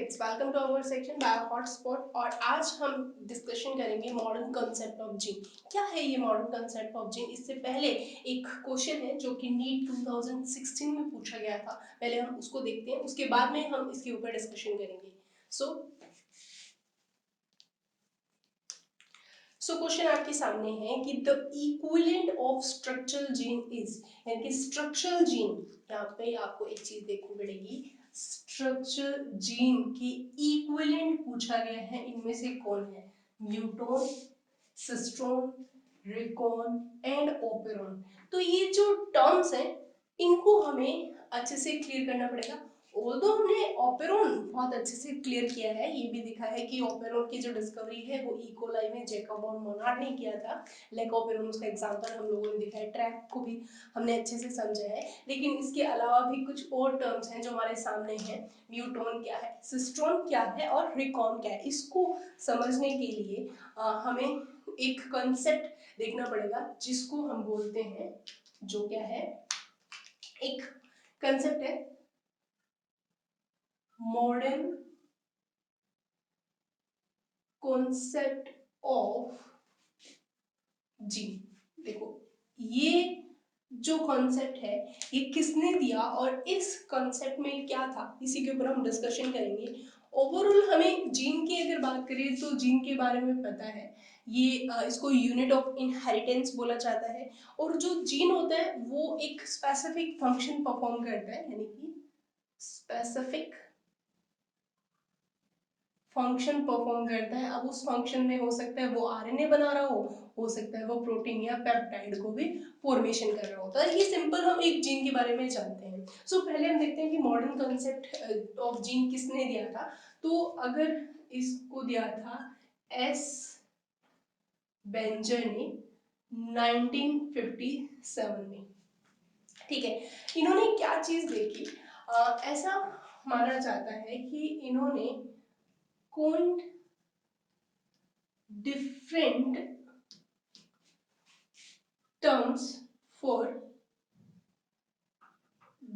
Kids, welcome to our section bio hotspot. और आज हम डिस्कशन करेंगे मॉडर्न कंसेप्ट ऑफ जीन। क्या है ये मॉडर्न कंसेप्ट ऑफ जीन? इससे पहले एक क्वेश्चन है जो कि नीट 2016 में पूछा गया था, पहले हम उसको देखते हैं, उसके बाद में हम इसके ऊपर डिस्कशन करेंगे। सो क्वेश्चन आपके सामने है कि the equivalent of structural gene is, यानी कि स्ट्रक्चरल जीन, यहाँ पे आपको एक चीज देखनी पड़ेगी, स्ट्रक्चरल जीन की इक्विवेलेंट पूछा गया है, इनमें से कौन है? Muton, cistron, recon and operon. तो ये जो टर्म्स हैं इनको हमें अच्छे से क्लियर करना पड़ेगा। ऑल्दो हमने ओपेरॉन बहुत अच्छे से क्लियर किया है, ये भी दिखा है कि ओपेरॉन की जो डिस्कवरी है वो इकोलाई में जैकब और मोनार्ड ने किया था। लेक ओपेरॉन उसका एग्जांपल हम लोगों ने दिखा है, ट्रैप को भी हमने अच्छे से समझा है। लेकिन इसके अलावा भी कुछ और टर्म्स हैं जो हमारे सामने हैं। म्यूटोन क्या है, सिस्ट्रोन क्या है और रिकॉन क्या है, इसको समझने के लिए हमें एक कंसेप्ट देखना पड़ेगा जिसको हम बोलते हैं, जो क्या है, एक कंसेप्ट है मॉडर्न कॉन्सेप्ट ऑफ जीन। देखो ये जो कॉन्सेप्ट है ये किसने दिया और इस कॉन्सेप्ट में क्या था, इसी के ऊपर हम डिस्कशन करेंगे। ओवरऑल हमें जीन की अगर बात करें तो जीन के बारे में पता है, ये इसको यूनिट ऑफ इनहेरिटेंस बोला जाता है। और जो जीन होता है वो एक स्पेसिफिक फंक्शन परफॉर्म करता है, यानी कि स्पेसिफिक फंक्शन परफॉर्म करता है। अब उस फंक्शन में हो सकता है वो आरएनए बना रहा हो सकता है वो प्रोटीन या पेप्टाइड को भी फॉर्मेशन कर रहा होता है। ये सिंपल हम एक जीन के बारे में जानते हैं। पहले हम देखते हैं कि मॉडर्न कंसेप्ट ऑफ जीन किसने दिया था। तो अगर इसको दिया था एस बेंजर ने 1957 में। ठीक है, इन्होंने क्या चीज देखी, ऐसा माना जाता है कि इन्होंने कौन different terms for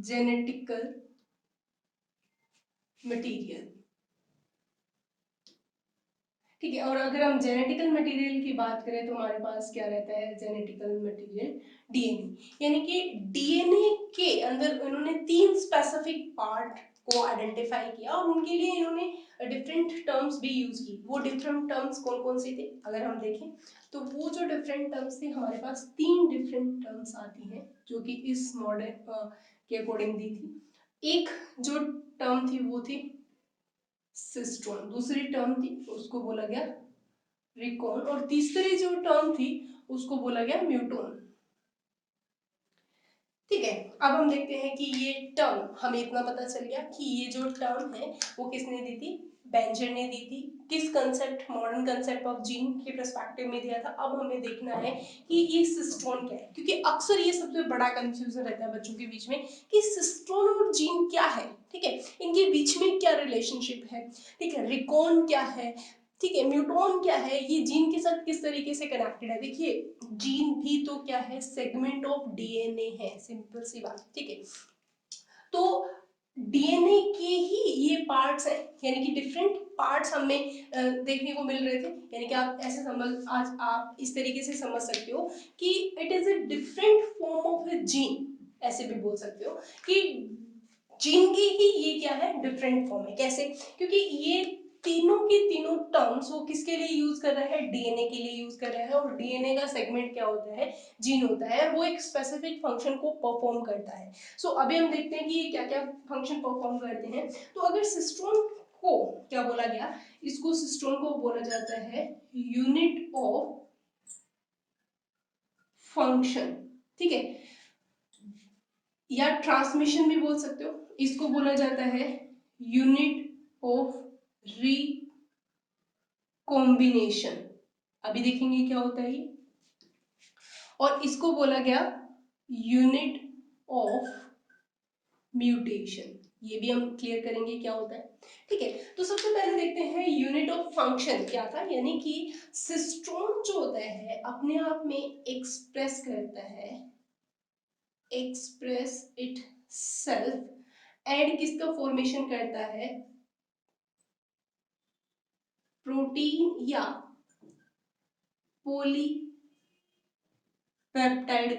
genetical material। ठीक है, और अगर हम जेनेटिकल मटेरियल की बात करें तो हमारे पास क्या रहता है, जेनेटिकल मटेरियल डीएनए। यानी कि डीएनए के अंदर इन्होंने 3 स्पेसिफिक पार्ट को आइडेंटिफाई किया और उनके लिए इन्होंने डिफरेंट टर्म्स भी यूज की। वो डिफरेंट टर्म्स कौन कौन से थे अगर हम देखें तो वो जो डिफरेंट टर्म्स थे, हमारे पास 3 डिफरेंट टर्म्स आती हैं जो कि इस मॉडल के अकॉर्डिंग दी थी। एक जो टर्म थी वो थी सिस्ट्रोन, दूसरी टर्म थी उसको बोला गया रिकॉन, और तीसरी जो टर्म थी उसको बोला गया म्यूटोन। ठीक है, अब हम देखते हैं कि ये टर्म, हमें इतना पता चल गया कि ये जो टर्म है वो किसने दी थी, बेंजर ने दी थी। किस concept, modern concept of gene के पर्सपेक्टिव में दिया था। अब हमें देखना है कि ये सिस्ट्रोन क्या है, क्योंकि अक्सर ये सबसे बड़ा कंफ्यूजन रहता है बच्चों के बीच में कि सिस्ट्रोन और जीन क्या है। ठीक है, इनके बीच में क्या रिलेशनशिप है। ठीक है, रिकॉन क्या है, ठीक है, म्यूटोन क्या है, ये जीन के साथ किस तरीके से कनेक्टेड है। देखिए जीन भी तो क्या है, सेगमेंट ऑफ डीएनए है, सिंपल सी बात। ठीक है, तो डीएनए के ही ये पार्ट्स हैं, यानी कि डिफरेंट पार्ट्स हमें देखने को मिल रहे थे। यानी कि आप ऐसे समझ, आज आप इस तरीके से समझ सकते हो कि it is a different form of A gene, ऐसे भी बोल सकते हो कि जीन की ही ये क्या है, डिफरेंट फॉर्म है। कैसे? क्योंकि ये तीनों के तीनों टर्म्स वो किसके लिए यूज कर रहा है, डीएनए के लिए यूज कर रहा है। और डीएनए का सेगमेंट क्या होता है, जीन होता है, वो एक स्पेसिफिक फंक्शन को परफॉर्म करता है। अभी हम देखते हैं कि ये क्या क्या फंक्शन परफॉर्म करते हैं। तो अगर सिस्ट्रोन को क्या बोला गया, इसको सिस्ट्रोन को बोला जाता है यूनिट ऑफ फंक्शन। ठीक है, या ट्रांसमिशन भी बोल सकते हो, इसको बोला जाता है यूनिट ऑफ रिकॉम्बिनेशन। अभी देखेंगे क्या होता है ये। और इसको बोला गया यूनिट ऑफ म्यूटेशन, ये भी हम क्लियर करेंगे क्या होता है। ठीक है, तो सबसे पहले देखते हैं यूनिट ऑफ फंक्शन क्या था। यानी कि सिस्ट्रोन जो होता है अपने आप में एक्सप्रेस करता है, एक्सप्रेस इट सेल्फ, एंड किसका फॉर्मेशन करता है, प्रोटीन या पॉलीपेप्टाइड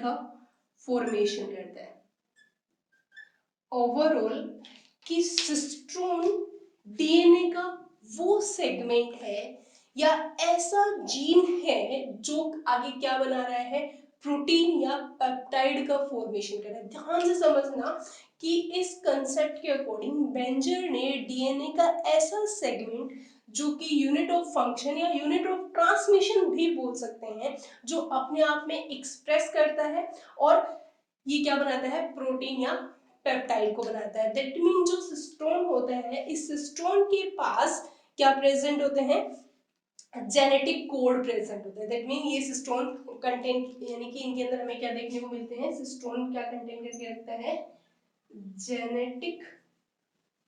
का फॉर्मेशन करता है। ओवरऑल कि सिस्ट्रोन डीएनए का वो सेगमेंट है या ऐसा जीन है जो आगे क्या बना रहा है, प्रोटीन या पेप्टाइड का फॉर्मेशन कर रहा है। ध्यान से समझना कि इस कंसेप्ट के अकॉर्डिंग बेंजर ने डीएनए का ऐसा सेगमेंट जो कि यूनिट ऑफ फंक्शन या यूनिट ऑफ ट्रांसमिशन भी बोल सकते हैं, जो अपने आप में एक्सप्रेस करता है और ये क्या बनाता है, प्रोटीन या पेप्टाइड को बनाता है। दैट मीन जो सिस्टोन होता है, इस सिस्टोन के पास क्या प्रेजेंट होते हैं, जेनेटिक कोड प्रेजेंट होता है। दैट मीन ये सिस्टोन कंटेंट यानी कि इनके अंदर हमें क्या देखने को मिलते हैं, सिस्टोन क्या कंटेंट करके रखता है, जेनेटिक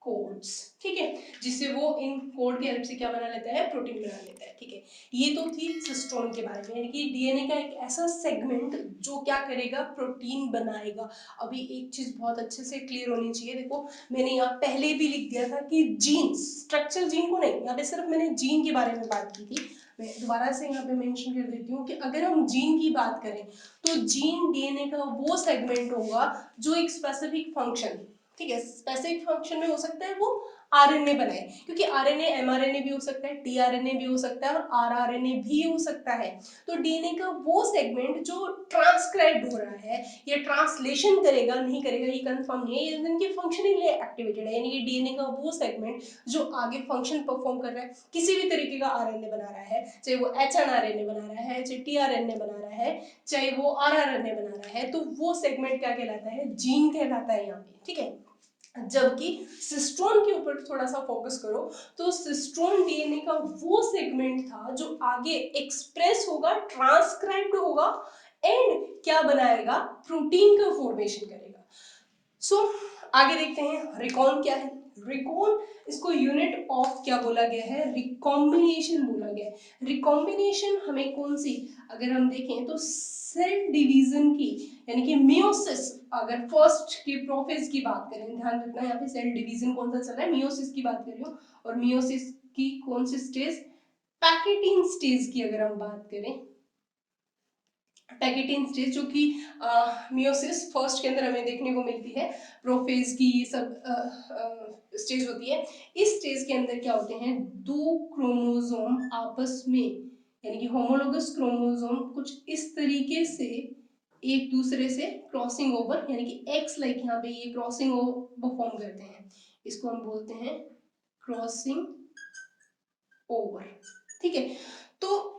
कोड्स, ठीक है, जिससे वो इन कोड की हेल्प से क्या बना लेता है, प्रोटीन बना लेता है। ठीक है, ये तो थी सिस्टोन के बारे में, यानी कि डीएनए का एक ऐसा सेगमेंट जो क्या करेगा, प्रोटीन बनाएगा। अभी एक चीज बहुत अच्छे से क्लियर होनी चाहिए, देखो मैंने यहाँ पहले भी लिख दिया था कि जीन, स्ट्रक्चर जीन को नहीं, यहाँ पे सिर्फ मैंने जीन के बारे में बात की थी। मैं दोबारा से यहाँ पे मेंशन कर देती हूँ कि अगर हम जीन की बात करें तो जीन डीएनए का वो सेगमेंट होगा जो एक स्पेसिफिक फंक्शन, ठीक है, स्पेसिफिक फंक्शन में हो सकता है वो आरएनए बनाए, क्योंकि आरएनए एमआरएनए भी हो सकता है, टीआरएनए भी हो सकता है और आरआरएनए भी हो सकता है। तो डीएनए का वो सेगमेंट जो ट्रांसक्राइब हो रहा है या ट्रांसलेशन करेगा नहीं करेगा ये कंफर्म नहीं है, ये इनकी फंक्शनली एक्टिवेटेड है, यानी कि डीएनए का वो सेगमेंट जो आगे फंक्शन परफॉर्म कर रहा है, किसी भी तरीके का आरएनए बना रहा है, चाहे वो एचएनआरएनए बना रहा है, चाहे टीआरएनए बना रहा है, चाहे वो आरआरएनए बना रहा है, तो वो सेगमेंट क्या कहलाता है, जीन कहलाता है यहाँ पे। ठीक है, जबकि सिस्ट्रोन के ऊपर थोड़ा सा फोकस करो तो सिस्ट्रोन डीएनए का वो सेगमेंट था जो आगे एक्सप्रेस होगा, ट्रांसक्राइब्ड होगा एंड क्या बनाएगा, प्रोटीन का फॉर्मेशन करेगा। सो आगे देखते हैं रिकॉन क्या है। रिकॉन, इसको यूनिट ऑफ क्या बोला गया है, रिकॉम्बिनेशन बोला गया है। रिकॉम्बिनेशन हमें कौन सी, अगर हम देखें तो सेल डिवीजन की, यानी कि मियोसिस, अगर फर्स्ट की प्रोफेज की बात करें, ध्यान रखना यहाँ पे सेल डिवीजन कौन सा चल रहा है, मियोसिस की बात कर रही हूँ, और मियोसिस की कौन सी स्टेज, पैकेटिन स्टेज की अगर हम बात करें, पैकेटिन स्टेज जो कि मियोसिस फर्स्ट के अंदर हमें देखने को मिलती है, प्रोफेज की ये सब स्टेज होती है। इस स्टेज के अंदर क्या होते हैं, दो क्रोमोसोम आपस में, यानी कि होमोलोगस क्रोमोसोम कुछ इस तरीके से एक दूसरे से क्रॉसिंग ओवर, यानी कि एक्स लाइक यहाँ पे ये क्रॉसिंग परफॉर्म करते हैं, इसको हम बोलते हैं क्रॉसिंग ओवर। ठीक है, तो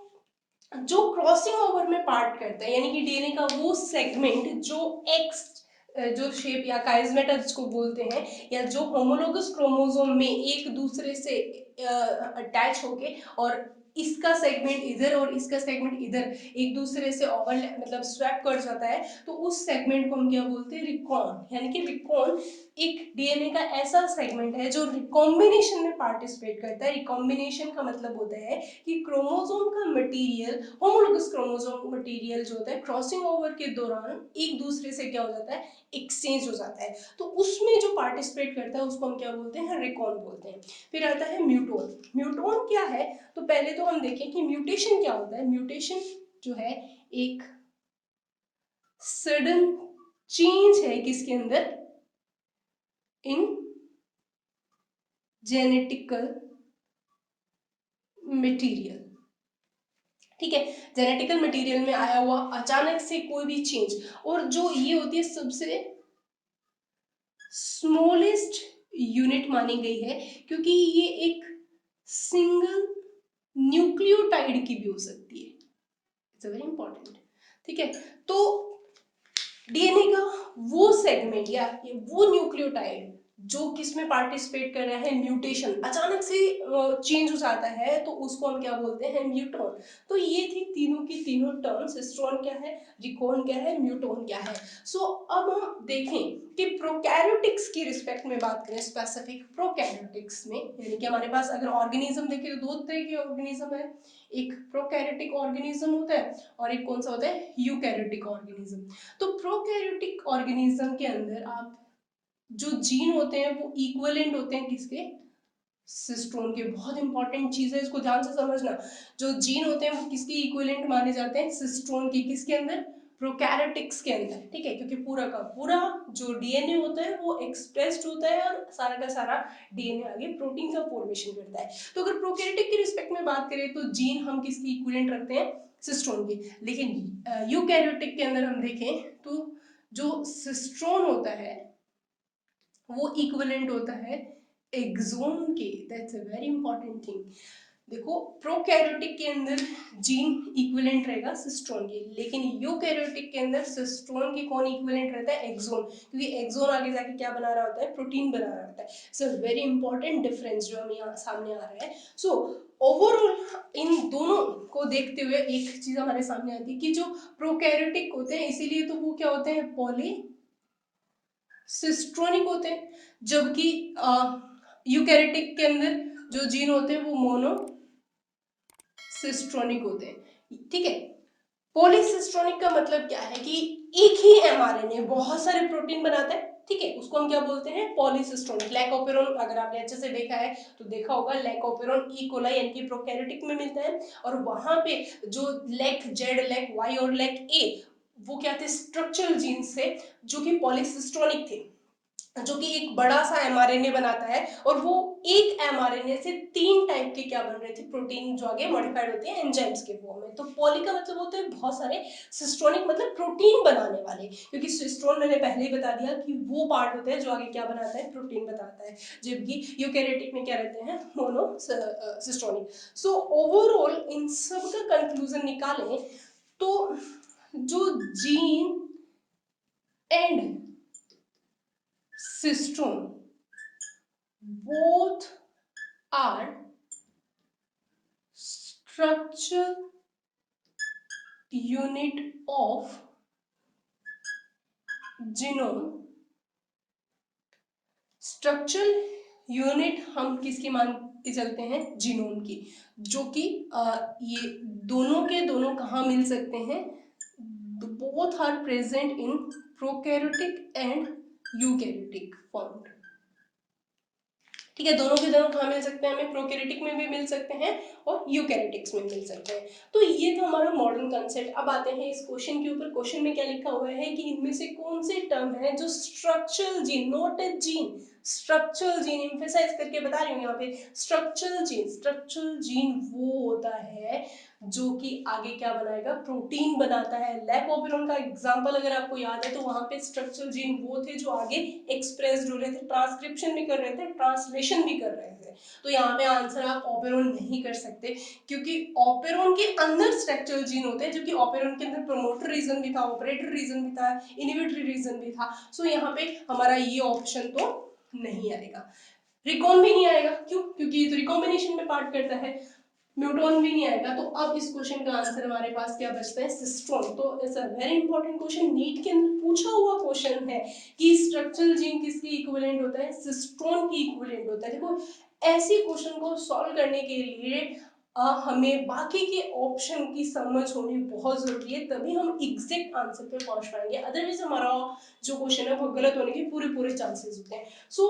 जो क्रॉसिंग ओवर में पार्ट करता है, यानी कि डीएनए का वो सेगमेंट जो एक्स, जो शेप या काइजमेटा जिसको बोलते हैं, या जो होमोलोगस क्रोमोसोम में एक दूसरे से अटैच होके और इसका सेगमेंट इधर और इसका सेगमेंट इधर एक दूसरे से ओवरलैप मतलब स्वैप कर जाता है, तो उस सेगमेंट को हम क्या बोलते हैं, रिकॉन। यानी कि रिकॉन एक डीएनए का ऐसा सेगमेंट है जो रिकॉम्बिनेशन में पार्टिसिपेट करता है। रिकॉम्बिनेशन का मतलब होता है कि क्रोमोसोम का मटेरियल, होमोलोगस क्रोमोसोम मटेरियल जो होता है क्रॉसिंग ओवर के दौरान एक दूसरे से क्या हो जाता है, एक्सचेंज हो जाता है, तो उसमें जो पार्टिसिपेट करता है उसको हम क्या बोलते हैं, रिकॉन बोलते हैं। फिर आता है म्यूटोन। म्यूटोन क्या है, तो पहले तो हम देखें कि म्यूटेशन क्या होता है। म्यूटेशन जो है एक सडन चेंज है किसके अंदर, इन जेनेटिकल मटेरियल। ठीक है, जेनेटिकल मटेरियल में आया हुआ अचानक से कोई भी चेंज, और जो ये होती है सबसे स्मॉलेस्ट यूनिट मानी गई है, क्योंकि ये एक सिंगल न्यूक्लियोटाइड की भी हो सकती है, इट्स वेरी इंपॉर्टेंट। ठीक है, तो डीएनए का वो सेगमेंट या वो न्यूक्लियोटाइड जो किसमें पार्टिसिपेट कर रहा है, म्यूटेशन, अचानक से चेंज हो जाता है, तो उसको हम क्या बोलते हैं, म्यूटोन। तो ये थी तीनों की तीनों टर्म्स, हिस्टोन क्या है, रिकॉन क्या है, म्यूटोन क्या है। सो अब हम देखें कि प्रोकैरियोटिक्स की रिस्पेक्ट में बात करें, स्पेसिफिक प्रोकैरियोटिक्स में, यानी कि हमारे पास अगर ऑर्गेनिज्म देखें तो दो तरह के ऑर्गेनिज्म है, एक प्रोकैरियोटिक ऑर्गेनिज्म होता है और एक कौन सा होता है, यूकैरियोटिक ऑर्गेनिज्म। तो प्रोकैरियोटिक ऑर्गेनिज्म के अंदर आप जो जीन होते हैं वो इक्विवेलेंट होते हैं किसके, सिस्टोन की बहुत इंपॉर्टेंट चीज है, इसको ध्यान से समझना। जो जीन होते हैं वो किसके इक्विवेलेंट माने जाते हैं? सिस्टोन की। किसके अंदर? प्रोकैरियोटिक्स के अंदर, ठीक है, क्योंकि पूरा का पूरा जो डीएनए होता है वो एक्सप्रेस्ड होता है और सारा का सारा डीएनए आगे प्रोटीन का फॉर्मेशन करता है। तो अगर प्रोकैरियोटिक के रिस्पेक्ट में बात करें तो जीन हम किसकी इक्विवेलेंट रखते हैं? सिस्टोन की। लेकिन यूकैरियोटिक के अंदर हम देखें तो जो सिस्टोन होता है वो इक्विवेलेंट होता है एक्सोन के। That's a very important thing. देखो, प्रोकैरियोटिक के अंदर जीन इक्विवेलेंट रहेगा सिस्टोन के, लेकिन यूकैरियोटिक के अंदर सिस्टोन की कौन इक्विवेलेंट रहता है? एक्सोन, क्योंकि एक्सोन आगे जाके क्या बना रहा होता है? प्रोटीन बना रहा होता है। सो वेरी इंपॉर्टेंट डिफरेंस जो हमें यहाँ सामने आ रहा है। सो ओवरऑल इन दोनों को देखते हुए एक चीज हमारे सामने आती है कि जो प्रोकैरियोटिक होते हैं इसीलिए तो वो क्या होते हैं? पॉलीसिस्ट्रोनिक होते हैं, जबकि यूकैरियोटिक के अंदर जो जीन होते हैं वो मोनोसिस्ट्रोनिक होते हैं, ठीक है। पॉलीसिस्ट्रोनिक का मतलब क्या है कि एक ही एमआरएनए बहुत सारे प्रोटीन बनाता है, ठीक है, उसको हम क्या बोलते हैं? पॉलीसिस्ट्रोनिक। लैकोपेरोन अगर आपने अच्छे से देखा है तो देखा होगा, लैकोपेरोन ई कोलाई यानी कि प्रोकैरियोटिक में मिलता है, और वहां पे जो लेक जेड, लेक वाई और लेक ए वो क्या थे? स्ट्रक्चरल जीन्स थे जो कि पॉलीसिस्ट्रोनिक थे, जो कि एक बड़ा सा एमआरएनए बनाता है, और वो एक एमआरएनए से 3 टाइप के क्या बन रहे थे? प्रोटीन, जो आगे मॉडिफाइड होते हैं एंजाइम्स के फॉर्म में। तो पॉली का मतलब होता है बहुत सारे, सिस्टोनिक मतलब प्रोटीन बनाने वाले, क्योंकि सिस्टोन मैंने पहले ही बता दिया कि वो पार्ट होता है जो आगे क्या बनाता है? प्रोटीन बताता है, जबकि यूकैरियोटिक में क्या रहते हैं? मोनोसिस्टोनिक। सो ओवरऑल इन सब का कंक्लूजन निकालें तो जो gene and cystone both are structural unit of genome। Structural unit हम किसकी मान के चलते हैं? जीनोम की, जो कि ये दोनों के दोनों कहाँ मिल सकते हैं? Both are present in prokaryotic and eukaryotic form, ठीक है। दोनों के दोनों कहाँ मिल सकते हैं? हमें प्रोकैरियोटिक में भी मिल सकते हैं और यूकैरियोटिक्स में मिल सकते हैं। तो ये था हमारा मॉडर्न कंसेप्ट। अब आते हैं इस क्वेश्चन के ऊपर। क्वेश्चन में क्या लिखा हुआ है कि इनमें से कौन से टर्म है जो structural gene, not a gene, structural gene, emphasize करके बता रही हूँ यहाँ पे, स्ट्रक्चरल जीन। स्ट्रक्चरल जीन वो होता है जो कि आगे क्या बनाएगा? प्रोटीन बनाता है। लैकोपेरोन का एग्जांपल अगर आपको याद है तो वहां पे स्ट्रक्चरल जीन वो थे जो आगे एक्सप्रेस्ड हो रहे थे, ट्रांसक्रिप्शन भी कर रहे थे, ट्रांसलेशन भी कर रहे थे। तो यहाँ पे आंसर आप ऑपेरोन नहीं कर सकते, क्योंकि ऑपेरोन के अंदर स्ट्रक्चरल जीन होते हैं, जो कि ऑपेरोन के अंदर प्रमोटर रीजन भी था, ऑपरेटर रीजन भी था, इनिबिटरी रीजन भी था। सो यहाँ पे हमारा ये ऑप्शन तो नहीं आएगा। रिकॉन भी नहीं आएगा, क्यों? क्योंकि ये तो रिकॉम्बिनेशन में पार्ट करता है। म्यूटोन भी नहीं आएगा। तो अब इस क्वेश्चन का आंसर हमारे पास क्या बचता है? सिस्टोन। तो it's a very important question, NEET के अंदर पूछा हुआ क्वेश्चन है कि स्ट्रक्चरल जीन किसकी इक्विवेलेंट होता है? सिस्टोन की इक्विवेलेंट होता है। देखो, ऐसी क्वेश्चन को सॉल्व करने के लिए हमें बाकी के ऑप्शन की समझ होनी बहुत जरूरी है, तभी हम एग्जैक्ट आंसर पे पहुंच पाएंगे। अदरवाइज हमारा जो क्वेश्चन है वो गलत होने के पूरे पूरे चांसेस होते हैं। So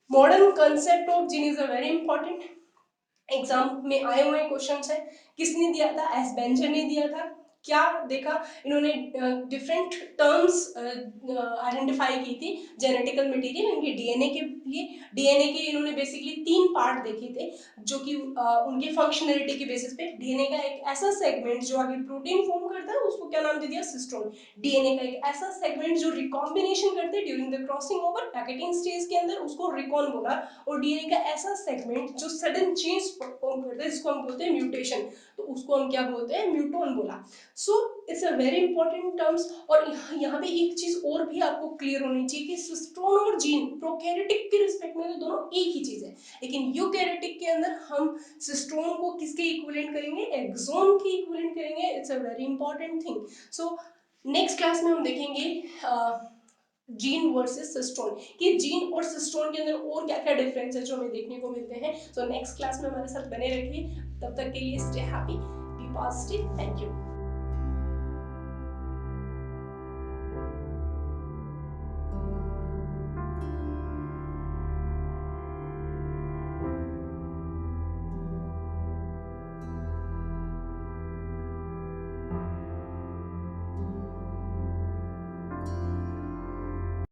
modern concept of gene is a very important, exam में आए हुए क्वेश्चन है। किसने दिया था? एस बेंजर ने दिया था। क्या देखा इन्होंने? डिफरेंट टर्म्स आइडेंटिफाई की थी जेनेटिकल मटेरियल इनके डीएनए के लिए। डीएनए के इन्होंने बेसिकली 3 पार्ट देखे थे, जो कि उनके फंक्शनलिटी के बेसिस पे डीएनए का एक ऐसा सेगमेंट जो आगे प्रोटीन फॉर्म करता है उसको क्या नाम दे दिया? सिस्टोन। डीएनए का एक ऐसा सेगमेंट जो रिकॉम्बिनेशन करते हैं during the crossing over packeting stage के अंदर, उसको रिकॉन बोला। और डीएनए का ऐसा सेगमेंट जो सडन चेंज परफॉर्म करता है जिसको हम बोलते हैं म्यूटेशन, तो उसको हम क्या बोलते हैं? म्यूटोन बोला। So it's a very important terms. और यहाँ पे एक चीज और भी आपको क्लियर होनी चाहिए कि सिस्टोन और जीन प्रोकैरियोटिक के रिस्पेक्ट में तो दोनों एक ही चीज है, लेकिन यूकैरियोटिक के अंदर हम सिस्टोन को किसके इक्विवेलेंट करेंगे? एक्सोन के इक्विवेलेंट करेंगे। It's a very important thing. So next class में हम देखेंगे जीन वर्सेस सिस्टोन, कि जीन और सिस्टोन के अंदर और क्या क्या डिफरेंस है जो हमें देखने को मिलते हैं। सो नेक्स्ट क्लास में हमारे साथ बने रखिए। तब तक के लिए stay happy, be positive, thank you.